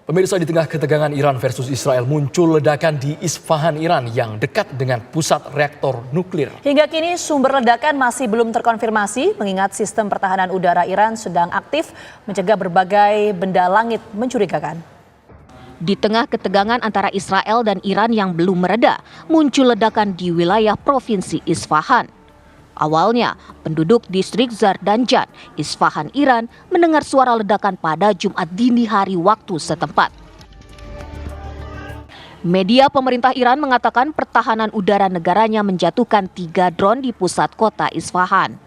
Pemirsa, di tengah ketegangan Iran versus Israel muncul ledakan di Isfahan, Iran yang dekat dengan pusat reaktor nuklir. Hingga kini sumber ledakan masih belum terkonfirmasi mengingat sistem pertahanan udara Iran sedang aktif mencegah berbagai benda langit mencurigakan. Di tengah ketegangan antara Israel dan Iran yang belum mereda, muncul ledakan di wilayah provinsi Isfahan. Awalnya, penduduk distrik Zardanjan, Isfahan, Iran mendengar suara ledakan pada Jumat dini hari waktu setempat. Media pemerintah Iran mengatakan pertahanan udara negaranya menjatuhkan 3 drone di pusat kota Isfahan.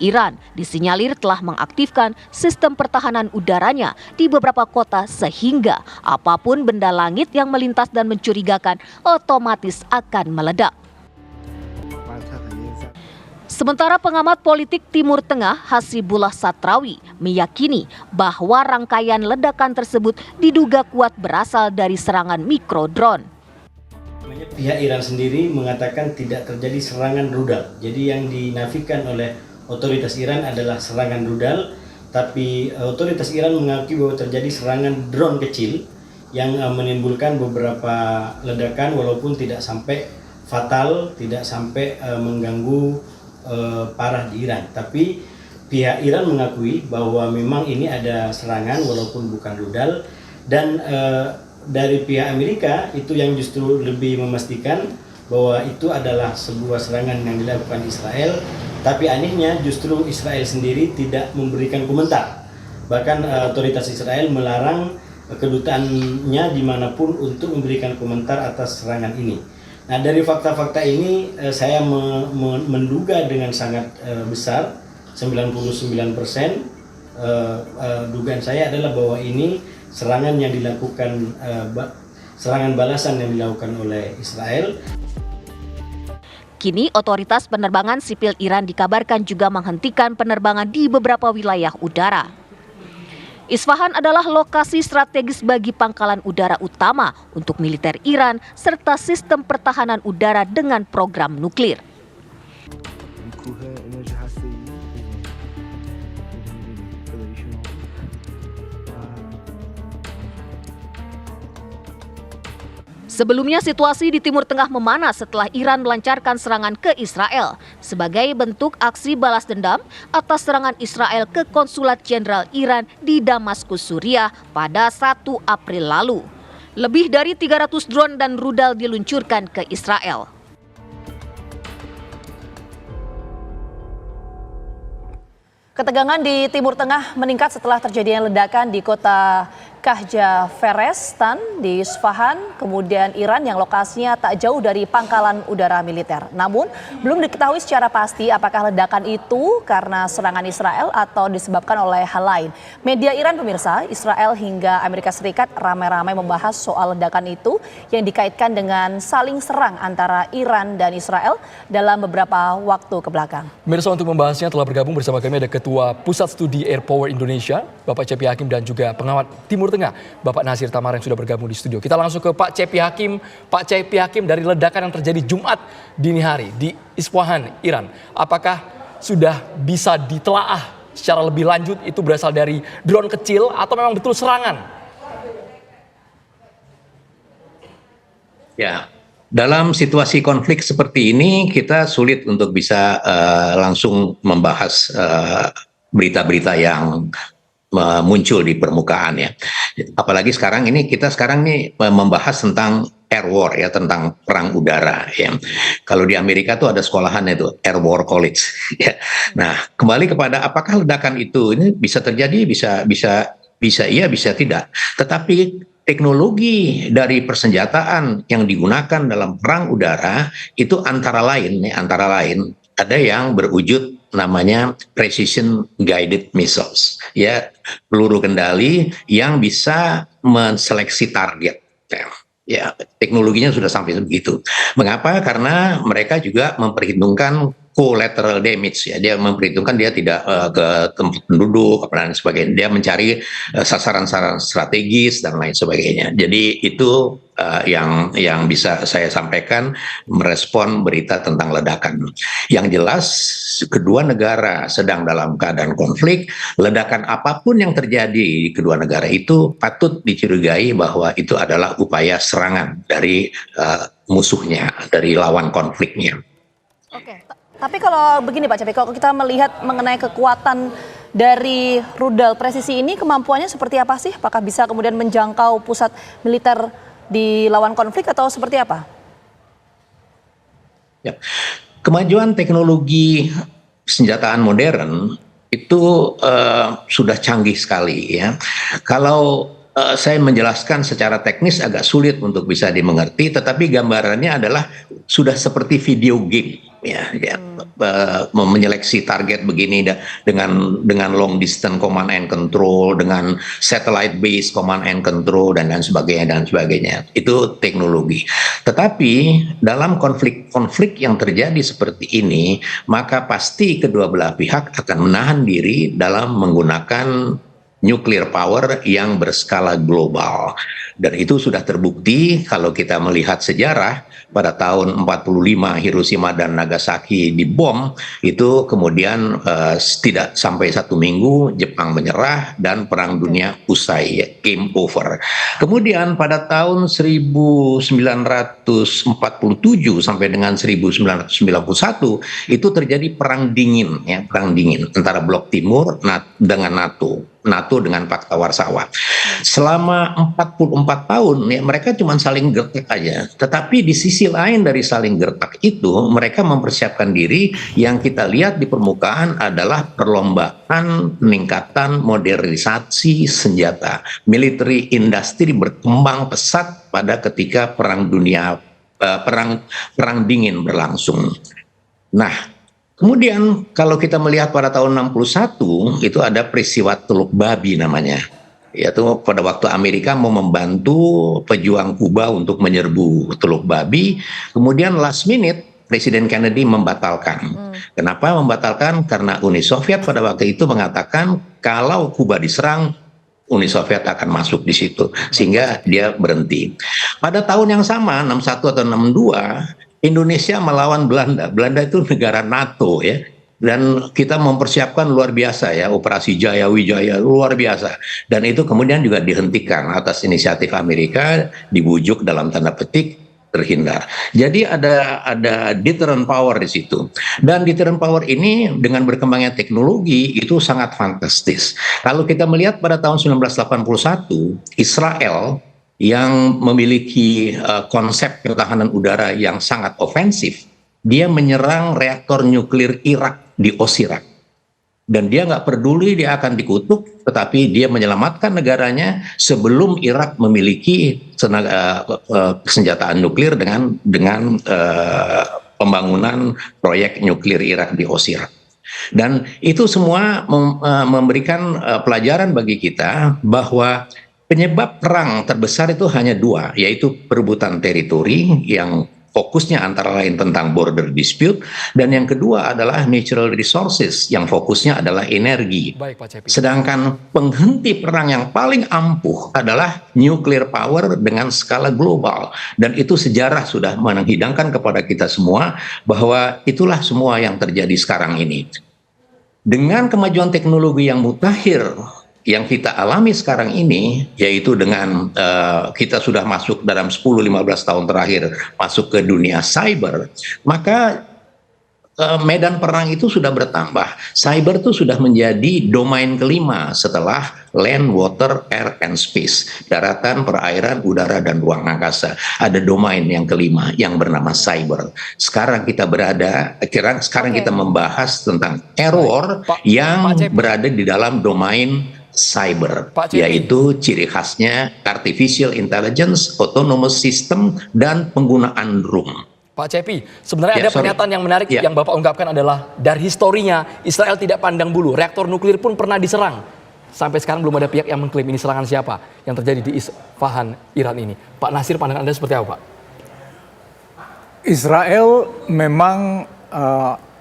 Iran disinyalir telah mengaktifkan sistem pertahanan udaranya di beberapa kota sehingga apapun benda langit yang melintas dan mencurigakan otomatis akan meledak. Sementara pengamat politik Timur Tengah Hasibullah Satrawi meyakini bahwa rangkaian ledakan tersebut diduga kuat berasal dari serangan mikrodrone. Pihak Iran sendiri mengatakan tidak terjadi serangan rudal. Jadi yang dinafikan oleh otoritas Iran adalah serangan rudal, tapi otoritas Iran mengakui bahwa terjadi serangan drone kecil yang menimbulkan beberapa ledakan walaupun tidak sampai fatal, tidak sampai mengganggu parah di Iran. Tapi pihak Iran mengakui bahwa memang ini ada serangan walaupun bukan rudal, dan dari pihak Amerika itu yang justru lebih memastikan bahwa itu adalah sebuah serangan yang dilakukan Israel. Tapi anehnya justru Israel sendiri tidak memberikan komentar. Bahkan otoritas Israel melarang kedutaannya dimanapun untuk memberikan komentar atas serangan ini. Nah, dari fakta-fakta ini saya menduga dengan sangat besar, 99% dugaan saya adalah bahwa ini serangan yang dilakukan, serangan balasan yang dilakukan oleh Israel. Kini otoritas penerbangan sipil Iran dikabarkan juga menghentikan penerbangan di beberapa wilayah udara. Isfahan adalah lokasi strategis bagi pangkalan udara utama untuk militer Iran serta sistem pertahanan udara dengan program nuklir. Sebelumnya situasi di Timur Tengah memanas setelah Iran melancarkan serangan ke Israel sebagai bentuk aksi balas dendam atas serangan Israel ke Konsulat Jenderal Iran di Damaskus, Suriah pada 1 April lalu. Lebih dari 300 drone dan rudal diluncurkan ke Israel. Ketegangan di Timur Tengah meningkat setelah terjadinya ledakan di kota Kahjaverestan di Isfahan, kemudian Iran yang lokasinya tak jauh dari pangkalan udara militer. Namun, belum diketahui secara pasti apakah ledakan itu karena serangan Israel atau disebabkan oleh hal lain. Media Iran, pemirsa, Israel hingga Amerika Serikat ramai-ramai membahas soal ledakan itu yang dikaitkan dengan saling serang antara Iran dan Israel dalam beberapa waktu kebelakang. Pemirsa, untuk membahasnya telah bergabung bersama kami ada Ketua Pusat Studi Air Power Indonesia, Bapak Cepi Hakim, dan juga pengamat Timur Tengah, Bapak Nasir Tamar yang sudah bergabung di studio. Kita langsung ke Pak Cepi Hakim. Pak Cepi Hakim, dari ledakan yang terjadi Jumat dini hari di Isfahan, Iran, apakah sudah bisa ditelaah secara lebih lanjut itu berasal dari drone kecil atau memang betul serangan? Ya, dalam situasi konflik seperti ini kita sulit untuk bisa langsung membahas berita-berita yang muncul di permukaan ya. Apalagi sekarang ini kita membahas tentang air war ya, tentang perang udara ya. Kalau di Amerika tuh ada sekolahan itu Air War College ya. Nah, kembali kepada apakah ledakan itu ini bisa terjadi, bisa iya, bisa tidak. Tetapi teknologi dari persenjataan yang digunakan dalam perang udara itu antara lain ada yang berwujud namanya precision guided missiles ya, peluru kendali yang bisa menseleksi target ya, teknologinya sudah sampai begitu. Mengapa? Karena mereka juga memperhitungkan collateral damage ya, dia memperhitungkan dia tidak ke tempat penduduk dan sebagainya, dia mencari sasaran-sasaran strategis dan lain sebagainya. Jadi itu yang bisa saya sampaikan merespon berita tentang ledakan. Yang jelas kedua negara sedang dalam keadaan konflik, ledakan apapun yang terjadi di kedua negara itu patut dicurigai bahwa itu adalah upaya serangan dari musuhnya, dari lawan konfliknya. Oke. Tapi kalau begini Pak Cepi, kalau kita melihat mengenai kekuatan dari rudal presisi ini, kemampuannya seperti apa sih? Apakah bisa kemudian menjangkau pusat militer di lawan konflik atau seperti apa? Ya. Kemajuan teknologi senjataan modern itu sudah canggih sekali ya. Kalau saya menjelaskan secara teknis agak sulit untuk bisa dimengerti, tetapi gambarannya adalah sudah seperti video game ya, menyeleksi target begini dengan long distance command and control, dengan satellite based command and control dan sebagainya. Itu teknologi. Tetapi dalam konflik yang terjadi seperti ini, maka pasti kedua belah pihak akan menahan diri dalam menggunakan nuclear power yang berskala global. Dan itu sudah terbukti kalau kita melihat sejarah pada tahun 45 Hiroshima dan Nagasaki dibom, itu kemudian tidak sampai 1 minggu Jepang menyerah dan Perang Dunia usai, game over. Kemudian pada tahun 1947 sampai dengan 1991 itu terjadi perang dingin ya, perang dingin antara Blok Timur dengan NATO dengan Fakta Warsawa. Selama 44 tahun ya, mereka cuma saling gertak aja. Tetapi di sisi lain dari saling gertak itu, mereka mempersiapkan diri. Yang kita lihat di permukaan adalah perlombaan peningkatan modernisasi senjata. Military industry berkembang pesat pada ketika perang dingin berlangsung. Nah, kemudian kalau kita melihat pada tahun 61 itu ada peristiwa Teluk Babi namanya, yaitu pada waktu Amerika mau membantu pejuang Kuba untuk menyerbu Teluk Babi, kemudian last minute Presiden Kennedy membatalkan. Kenapa membatalkan? Karena Uni Soviet pada waktu itu mengatakan kalau Kuba diserang, Uni Soviet akan masuk di situ, sehingga dia berhenti. Pada tahun yang sama 61 atau 62 Indonesia melawan Belanda. Belanda itu negara NATO ya. Dan kita mempersiapkan luar biasa ya, operasi Jaya Wijaya luar biasa. Dan itu kemudian juga dihentikan atas inisiatif Amerika, dibujuk dalam tanda petik terhindar. Jadi ada deterrent power di situ. Dan deterrent power ini dengan berkembangnya teknologi itu sangat fantastis. Kalau kita melihat pada tahun 1981, Israel yang memiliki konsep pertahanan udara yang sangat ofensif, dia menyerang reaktor nuklir Irak di Osirak. Dan dia nggak peduli dia akan dikutuk, tetapi dia menyelamatkan negaranya sebelum Irak memiliki senjataan nuklir dengan pembangunan proyek nuklir Irak di Osirak. Dan itu semua memberikan pelajaran bagi kita bahwa penyebab perang terbesar itu hanya dua, yaitu perebutan teritori yang fokusnya antara lain tentang border dispute, dan yang kedua adalah natural resources yang fokusnya adalah energi. Baik, Pak Cepi. Sedangkan penghenti perang yang paling ampuh adalah nuclear power dengan skala global. Dan itu sejarah sudah menghidangkan kepada kita semua bahwa itulah semua yang terjadi sekarang ini. Dengan kemajuan teknologi yang mutakhir yang kita alami sekarang ini, yaitu dengan kita sudah masuk dalam 10-15 tahun terakhir masuk ke dunia cyber, maka medan perang itu sudah bertambah. Cyber itu sudah menjadi domain kelima setelah land, water, air, and space. Daratan, perairan, udara, dan ruang angkasa. Ada domain yang kelima yang bernama cyber. Sekarang kita kita membahas tentang error yang berada di dalam domain cyber, yaitu ciri khasnya artificial intelligence, autonomous system, dan penggunaan drone. Pak Cepi, sebenarnya ada pernyataan yang menarik yang Bapak ungkapkan adalah dari historinya Israel tidak pandang bulu, reaktor nuklir pun pernah diserang. Sampai sekarang belum ada pihak yang mengklaim ini serangan siapa yang terjadi di Isfahan, Iran ini. Pak Nasir, pandangan Anda seperti apa, Pak? Israel memang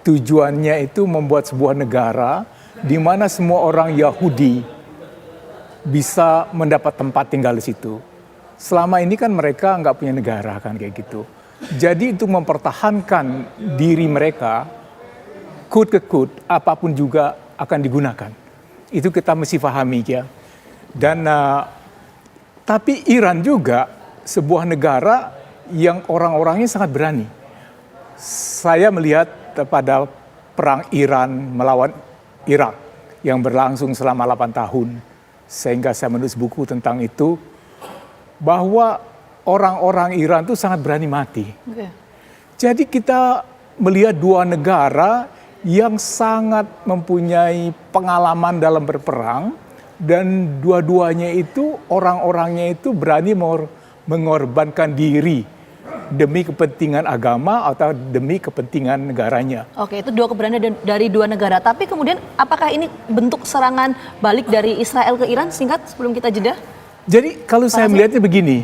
tujuannya itu membuat sebuah negara di mana semua orang Yahudi bisa mendapat tempat tinggal di situ. Selama ini kan mereka nggak punya negara kan kayak gitu. Jadi itu mempertahankan diri mereka, kut ke kut, apapun juga akan digunakan. Itu kita mesti pahami ya. Dan tapi Iran juga sebuah negara yang orang-orangnya sangat berani. Saya melihat pada perang Iran melawan Irak yang berlangsung selama 8 tahun. Sehingga saya menulis buku tentang itu, bahwa orang-orang Iran itu sangat berani mati. Jadi kita melihat dua negara yang sangat mempunyai pengalaman dalam berperang, dan dua-duanya itu orang-orangnya itu berani mengorbankan diri demi kepentingan agama atau demi kepentingan negaranya. Oke, itu dua keberanian dari dua negara. Tapi kemudian apakah ini bentuk serangan balik dari Israel ke Iran? Singkat sebelum kita jeda. Jadi kalau saya melihatnya begini,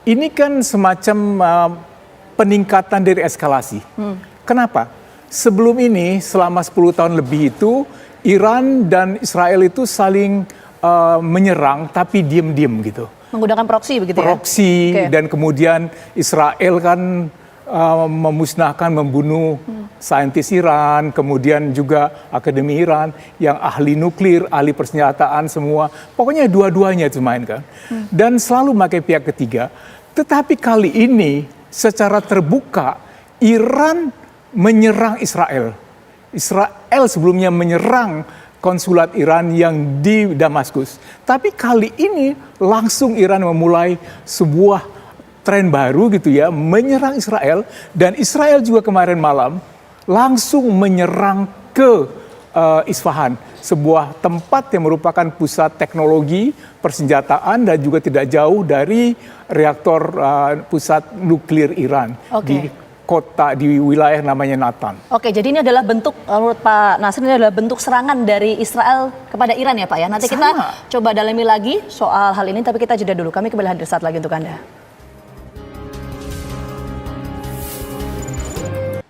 ini kan semacam peningkatan dari eskalasi. Kenapa? Sebelum ini selama 10 tahun lebih itu Iran dan Israel itu saling menyerang tapi diam-diam gitu. Menggunakan proksi begitu ya? Proksi, dan kemudian Israel kan memusnahkan, membunuh saintis Iran, kemudian juga Akademi Iran yang ahli nuklir, ahli persenjataan semua. Pokoknya dua-duanya itu main kan. Dan selalu pakai pihak ketiga. Tetapi kali ini secara terbuka Iran menyerang Israel. Israel sebelumnya menyerang konsulat Iran yang di Damaskus. Tapi kali ini langsung Iran memulai sebuah tren baru gitu ya, menyerang Israel. Dan Israel juga kemarin malam langsung menyerang ke Isfahan, sebuah tempat yang merupakan pusat teknologi persenjataan dan juga tidak jauh dari reaktor pusat nuklir Iran di kota, di wilayah namanya Natan. Oke, jadi ini adalah bentuk, menurut Pak Nasir, ini adalah bentuk serangan dari Israel kepada Iran ya Pak ya. Nanti kita coba dalami lagi soal hal ini, tapi kita jeda dulu. Kami kembali hadir saat lagi untuk Anda.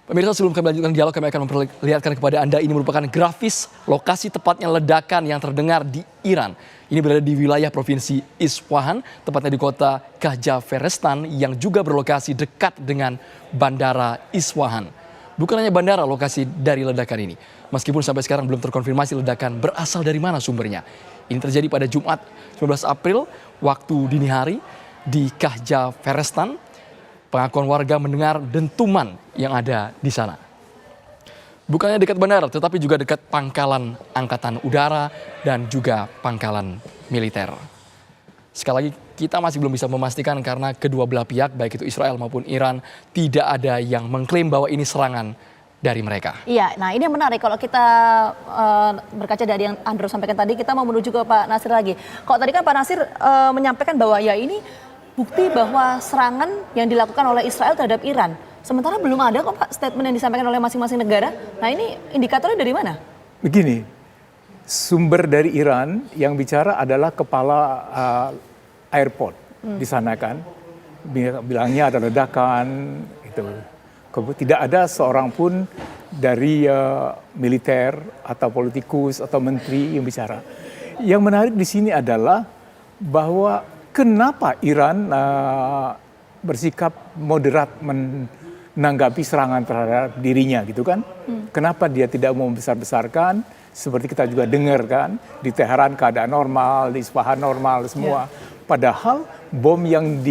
Pemirsa, sebelum kami lanjutkan dialog, kami akan memperlihatkan kepada Anda, ini merupakan grafis lokasi tepatnya ledakan yang terdengar di Iran. Ini berada di wilayah provinsi Isfahan, tepatnya di kota Khajavestan yang juga berlokasi dekat dengan Bandara Isfahan. Bukan hanya bandara lokasi dari ledakan ini, meskipun sampai sekarang belum terkonfirmasi ledakan berasal dari mana sumbernya. Ini terjadi pada Jumat 19 April waktu dini hari di Khajavestan. Pengakuan warga mendengar dentuman yang ada di sana. Bukannya dekat bandara, tetapi juga dekat pangkalan angkatan udara dan juga pangkalan militer. Sekali lagi, kita masih belum bisa memastikan karena kedua belah pihak, baik itu Israel maupun Iran, tidak ada yang mengklaim bahwa ini serangan dari mereka. Iya, nah ini yang menarik kalau kita berkaca dari yang Andrew sampaikan tadi, kita mau menuju ke Pak Nasir lagi. Kalau tadi kan Pak Nasir menyampaikan bahwa ya ini bukti bahwa serangan yang dilakukan oleh Israel terhadap Iran. Sementara belum ada kok Pak statement yang disampaikan oleh masing-masing negara. Nah ini indikatornya dari mana? Begini, sumber dari Iran yang bicara adalah kepala airport di sana kan. Bilangnya ada ledakan, itu. Tidak ada seorang pun dari militer atau politikus atau menteri yang bicara. Yang menarik di sini adalah bahwa kenapa Iran bersikap moderat menanggapi serangan terhadap dirinya gitu kan? Kenapa dia tidak mau membesar-besarkan? Seperti kita juga dengar kan, di Teheran keadaan normal, di Isfahan normal semua. Padahal bom yang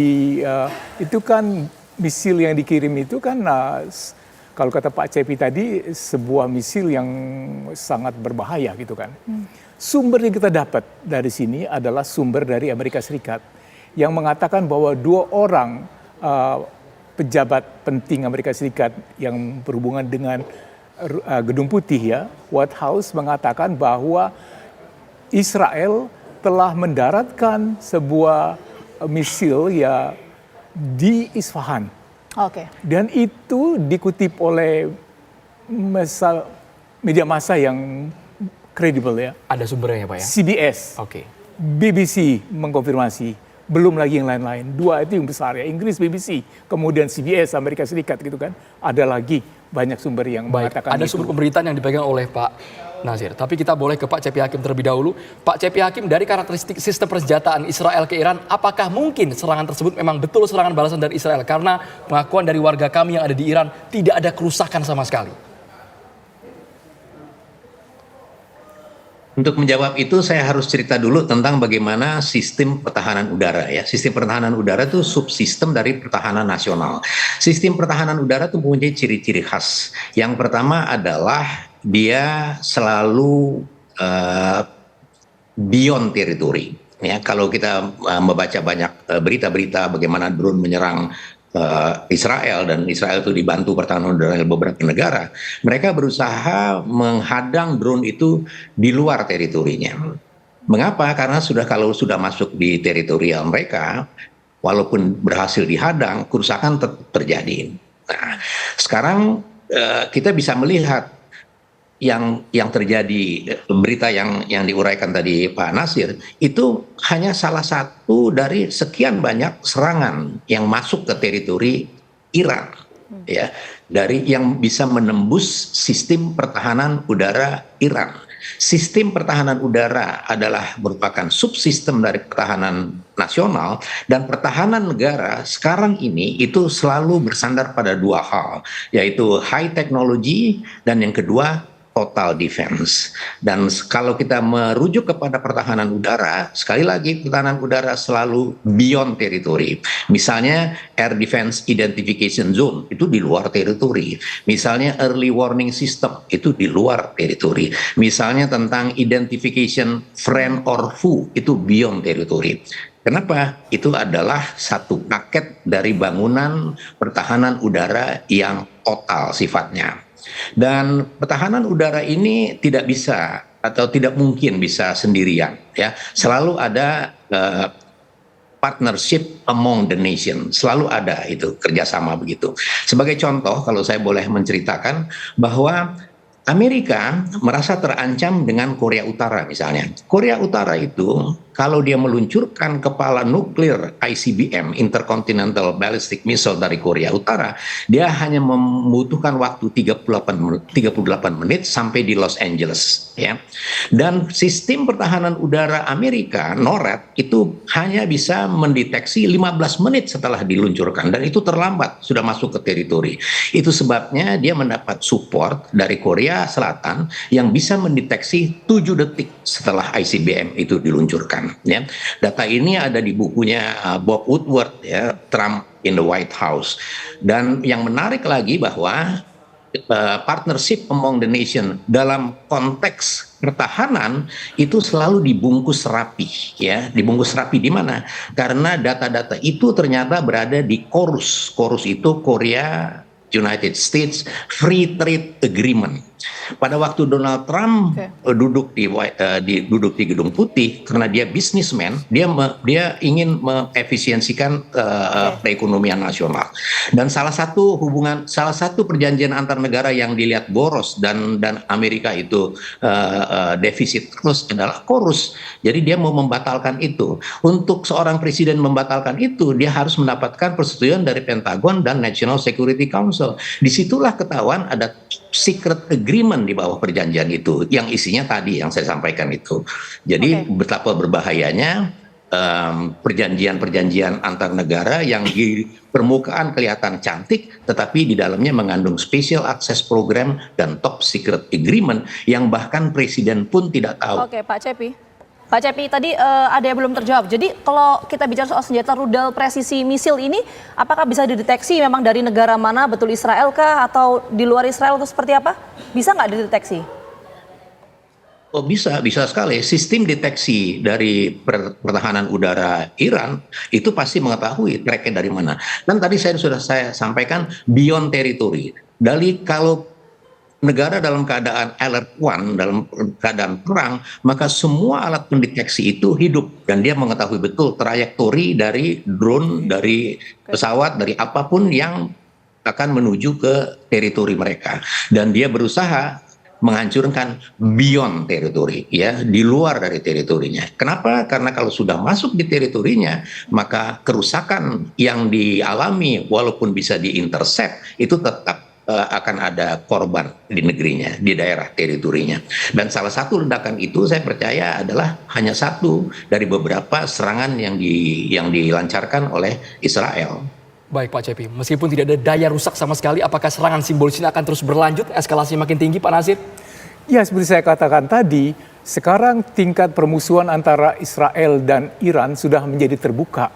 itu kan misil yang dikirim itu kan kalau kata Pak Cepi tadi sebuah misil yang sangat berbahaya gitu kan. Sumber yang kita dapat dari sini adalah sumber dari Amerika Serikat yang mengatakan bahwa 2 orang pejabat penting Amerika Serikat yang berhubungan dengan Gedung Putih ya, White House, mengatakan bahwa Israel telah mendaratkan sebuah misil ya di Isfahan. Dan itu dikutip oleh media massa yang kredibel ya. Ada sumbernya ya Pak ya? CBS, BBC mengkonfirmasi, belum lagi yang lain-lain. 2 itu yang besar ya, Inggris BBC, kemudian CBS Amerika Serikat gitu kan. Ada lagi banyak sumber yang Baik, mengatakan ada itu. sumber pemberitaan yang dipegang oleh Pak Nasir. Tapi kita boleh ke Pak Cepi Hakim terlebih dahulu. Pak Cepi Hakim, dari karakteristik sistem persenjataan Israel ke Iran, apakah mungkin serangan tersebut memang betul serangan balasan dari Israel? Karena pengakuan dari warga kami yang ada di Iran tidak ada kerusakan sama sekali. Untuk menjawab itu saya harus cerita dulu tentang bagaimana sistem pertahanan udara ya. Sistem pertahanan udara itu subsistem dari pertahanan nasional. Sistem pertahanan udara itu mempunyai ciri-ciri khas. Yang pertama adalah dia selalu beyond territory. Ya, kalau kita membaca banyak berita-berita bagaimana drone menyerang Israel, dan Israel itu dibantu pertahanan udara oleh beberapa negara, mereka berusaha menghadang drone itu di luar teritorinya. Mengapa? Karena kalau sudah masuk di teritorial mereka, walaupun berhasil dihadang, kerusakan tetap terjadi. Nah, sekarang kita bisa melihat yang terjadi, berita yang diuraikan tadi Pak Nasir itu hanya salah satu dari sekian banyak serangan yang masuk ke teritori Iran, ya, dari yang bisa menembus sistem pertahanan udara Iran. Sistem pertahanan udara adalah merupakan subsistem dari pertahanan nasional, dan pertahanan negara sekarang ini itu selalu bersandar pada dua hal, yaitu high technology dan yang kedua total defense. Dan kalau kita merujuk kepada pertahanan udara, sekali lagi pertahanan udara selalu beyond territory. Misalnya air defense identification zone itu di luar teritori. Misalnya early warning system itu di luar teritori. Misalnya tentang identification friend or foe itu beyond territory. Kenapa? Itu adalah satu paket dari bangunan pertahanan udara yang total sifatnya. Dan pertahanan udara ini tidak bisa atau tidak mungkin bisa sendirian, ya. Selalu ada partnership among the nation, selalu ada itu kerjasama begitu. Sebagai contoh, kalau saya boleh menceritakan bahwa Amerika merasa terancam dengan Korea Utara misalnya. Korea Utara itu kalau dia meluncurkan kepala nuklir ICBM, Intercontinental Ballistic Missile dari Korea Utara, dia hanya membutuhkan waktu 38 menit sampai di Los Angeles, ya. Dan sistem pertahanan udara Amerika, NORAD, itu hanya bisa mendeteksi 15 menit setelah diluncurkan, dan itu terlambat, sudah masuk ke teritori. Itu sebabnya dia mendapat support dari Korea Selatan yang bisa mendeteksi 7 detik setelah ICBM itu diluncurkan. Ya, data ini ada di bukunya Bob Woodward, ya, Trump in the White House. Dan yang menarik lagi bahwa partnership among the nation dalam konteks pertahanan itu selalu dibungkus rapi, ya, dibungkus rapi di mana? Karena data-data itu ternyata berada di KORUS. KORUS itu Korea United States Free Trade Agreement. Pada waktu Donald Trump duduk di Gedung Putih, karena dia bisnismen, dia ingin mengefisiensikan perekonomian nasional. Dan salah satu perjanjian antar negara yang dilihat boros dan Amerika itu defisit terus adalah KORUS. Jadi dia mau membatalkan itu. Untuk seorang presiden membatalkan itu, dia harus mendapatkan persetujuan dari Pentagon dan National Security Council. Disitulah ketahuan ada secret agreement di bawah perjanjian itu, yang isinya tadi yang saya sampaikan itu. Jadi betapa berbahayanya perjanjian-perjanjian antar negara yang di permukaan kelihatan cantik, tetapi di dalamnya mengandung special access program dan top secret agreement yang bahkan presiden pun tidak tahu. Oke, Pak Cepi. Pak Cepi, tadi ada yang belum terjawab. Jadi kalau kita bicara soal senjata rudal presisi misil ini, apakah bisa dideteksi memang dari negara mana, betul Israel kah, atau di luar Israel atau seperti apa? Bisa nggak dideteksi? Oh, bisa sekali. Sistem deteksi dari pertahanan udara Iran itu pasti mengetahui tracknya dari mana. Dan tadi sudah saya sampaikan beyond territory. Dari kalau negara dalam keadaan alert one, dalam keadaan perang, maka semua alat pendeteksi itu hidup dan dia mengetahui betul trayektori dari drone, dari pesawat, dari apapun yang akan menuju ke teritori mereka, dan dia berusaha menghancurkan beyond teritori, ya, di luar dari teritorinya. Kenapa? Karena kalau sudah masuk di teritorinya, maka kerusakan yang dialami walaupun bisa diintercept itu tetap akan ada korban di negerinya, di daerah teritorinya. Dan salah satu ledakan itu saya percaya adalah hanya satu dari beberapa serangan yang dilancarkan oleh Israel. Baik Pak Cepi, meskipun tidak ada daya rusak sama sekali, apakah serangan simbolis ini akan terus berlanjut, eskalasi makin tinggi Pak Nasir? Ya, seperti saya katakan tadi, sekarang tingkat permusuhan antara Israel dan Iran sudah menjadi terbuka.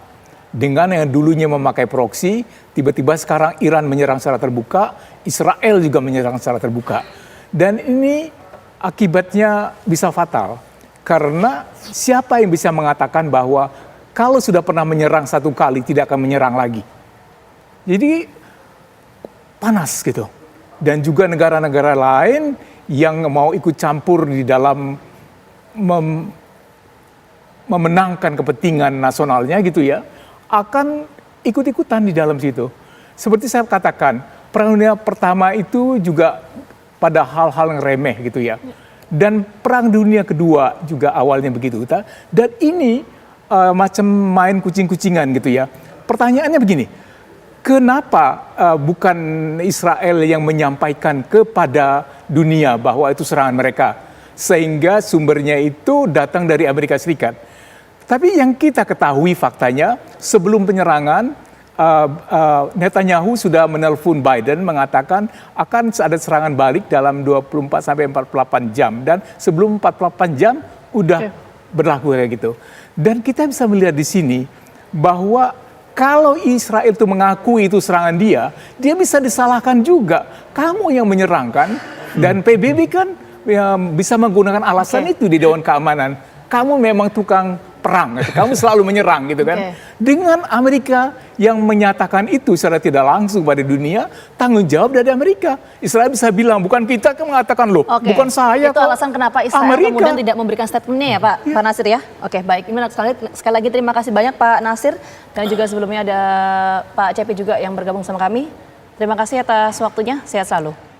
Dengan yang dulunya memakai proksi, tiba-tiba sekarang Iran menyerang secara terbuka, Israel juga menyerang secara terbuka. Dan ini akibatnya bisa fatal. Karena siapa yang bisa mengatakan bahwa kalau sudah pernah menyerang satu kali tidak akan menyerang lagi. Jadi panas gitu. Dan juga negara-negara lain yang mau ikut campur di dalam memenangkan kepentingan nasionalnya gitu ya, akan ikut-ikutan di dalam situ. Seperti saya katakan, Perang Dunia Pertama itu juga pada hal-hal yang remeh gitu ya. Dan Perang Dunia Kedua juga awalnya begitu. Dan ini macam main kucing-kucingan gitu ya. Pertanyaannya begini, kenapa bukan Israel yang menyampaikan kepada dunia bahwa itu serangan mereka? Sehingga sumbernya itu datang dari Amerika Serikat. Tapi yang kita ketahui faktanya, sebelum penyerangan, Netanyahu sudah menelpon Biden mengatakan akan ada serangan balik dalam 24-48 jam. Dan sebelum 48 jam udah berlaku kayak gitu. Dan kita bisa melihat di sini bahwa kalau Israel itu mengakui itu serangan dia bisa disalahkan juga. Kamu yang menyerangkan, dan PBB kan ya, bisa menggunakan alasan itu di Dewan Keamanan. Kamu memang tukang perang, gitu. Kamu selalu menyerang gitu kan. Dengan Amerika yang menyatakan itu secara tidak langsung pada dunia, tanggung jawab dari Amerika. Israel bisa bilang, bukan kita yang mengatakan loh, bukan saya. Itu alasan kenapa Israel Amerika kemudian tidak memberikan statementnya ya Pak Nasir ya. Oke, baik. Ini sekali lagi terima kasih banyak Pak Nasir, dan juga sebelumnya ada Pak Cepi juga yang bergabung sama kami. Terima kasih atas waktunya, sehat selalu.